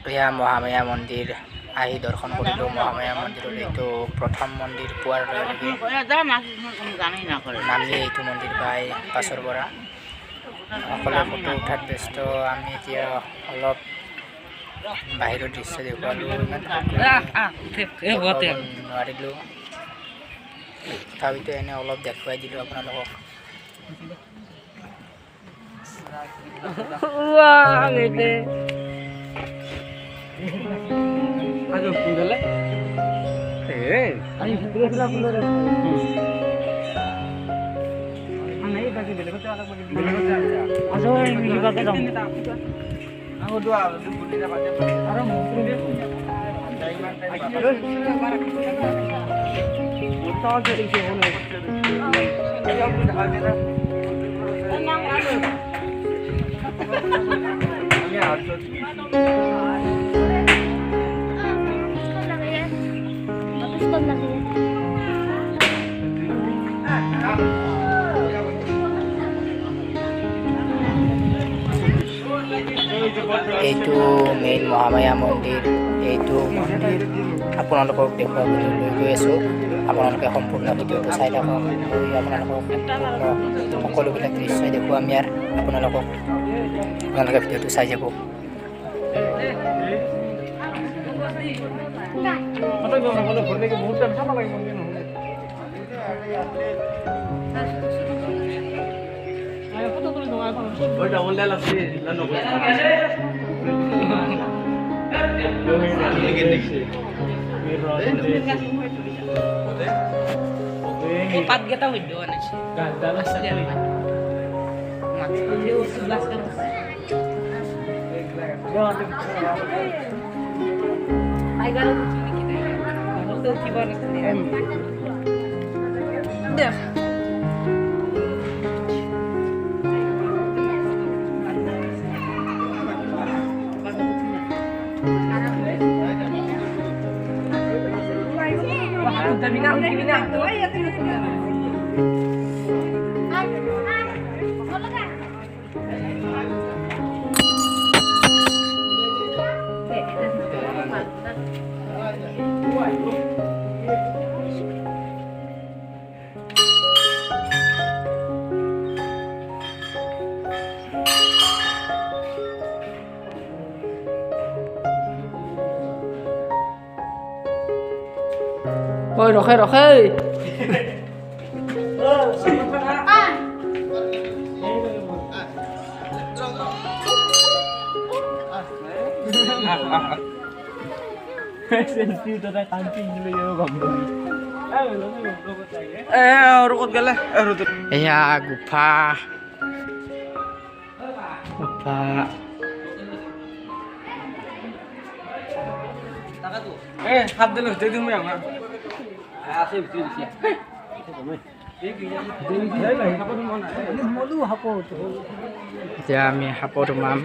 এয়া মহামায়া মন্দিৰ আহি দৰ্শন কৰিলোঁ। মহামায়া মন্দিৰৰ এইটো প্ৰথম মন্দিৰ পোৱাৰ নামি এইটো মন্দিৰ পাই পাছৰ পৰা সকলোৱে ফটো উঠাত ব্যস্ত। আমি এতিয়া অলপ বাহিৰৰ দৃশ্য দেখুৱালোঁ, নোৱাৰিলোঁ, তথাপিতো এনে অলপ দেখুৱাই দিলোঁ আপোনালোকক। এইটো মেইন মহামায়া মন্দিৰ। এইটো মন্দিৰ আপোনালোকক দেখুৱাবলৈ লৈ গৈ আছোঁ। আপোনালোকে সম্পূৰ্ণ ভিডিঅ'টো চাই থাকক। আপোনালোকক সকলোবিলাক দৃশ্যই দেখুৱাম ইয়াৰ। আপোনালোকে ভিডিঅ'টো চাই যাব। Kita video aja. Ôi rồi khơi ya gupa হাত দিলে হতে দিম আমরা আছে ভিতরে দিছি এতিয়া আমি হাপত সোমাম।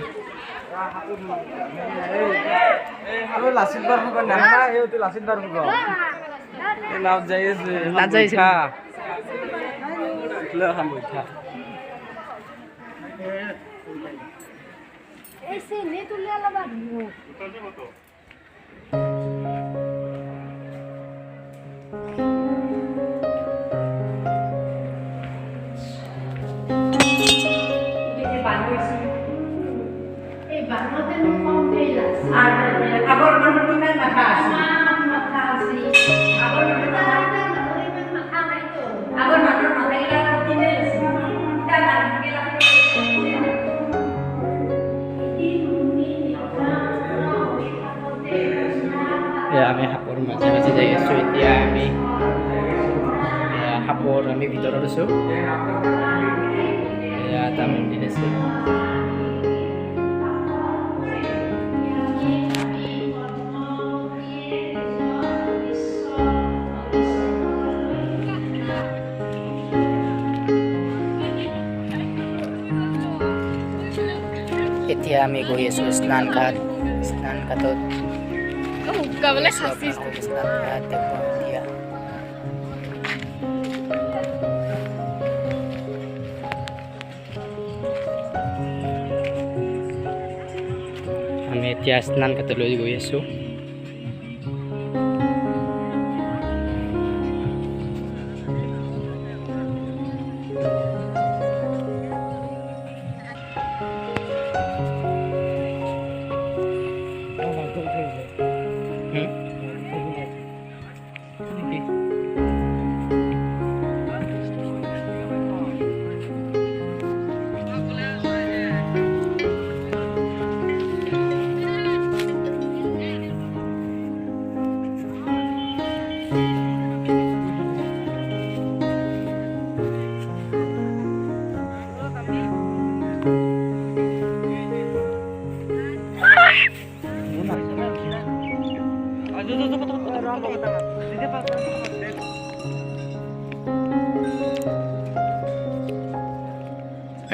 Ya আমি হাপৰ মাজে মাজে যাই আছোঁ। এতিয়া আমি হাপৰ ভিতৰত আছোঁ। এটা মন্দিৰ আছে। এতিয়া আমি গৈ আছোঁ স্নান ঘাটত। Kamu kasih. আমি এতিয়া স্নান ঘাটলৈ গৈ আছোঁ।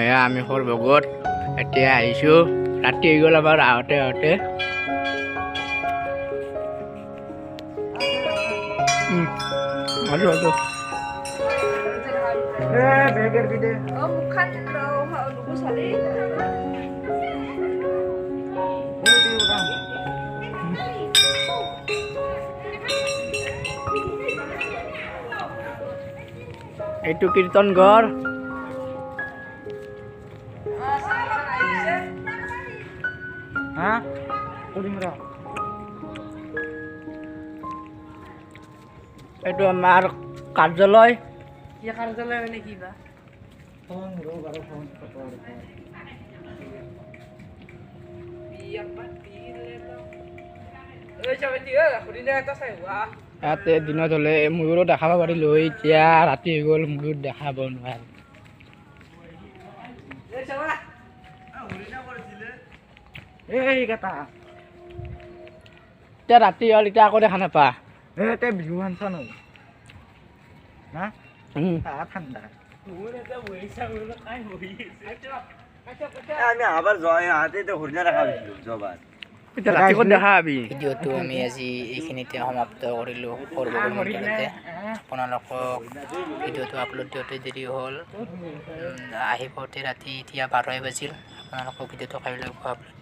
এয়া আমি সৰভোগত এতিয়া আহিছোঁ। ৰাতি হৈ গ'ল আমাৰ আহোঁতে আহোঁতে। এইটো কীৰ্তন ঘৰ। এইটো আমাৰ কাৰ্যালয়। কাৰ্যালয় মানে কি বা ইয়াতে দিনত হ'লে ময়ূৰো দেখাব পাৰিলোঁ, এতিয়া ৰাতি হৈ গ'ল ময়ূৰ দেখাব নোৱাৰে। এতিয়া ৰাতি হ'ল, এতিয়া আকৌ দেখা নাপা। বিহু ফাংচন হ'ল না ঠাণ্ডা আমি আবার হাতে হরিণা রাখা হয়েছিল জবার এতিয়া ৰাতি ক'ত দেখা পাবি। ভিডিঅ'টো আমি আজি এইখিনিতে সমাপ্ত কৰিলোঁ সৰভোগৰ মন্দিৰতে। আপোনালোকক ভিডিঅ'টো আপলোড দিওঁতে দেৰি হ'ল, আহি পাওঁতে ৰাতি এতিয়া 12 বাজিল। আপোনালোকক ভিডিঅ'টো কাইলৈ আপলোড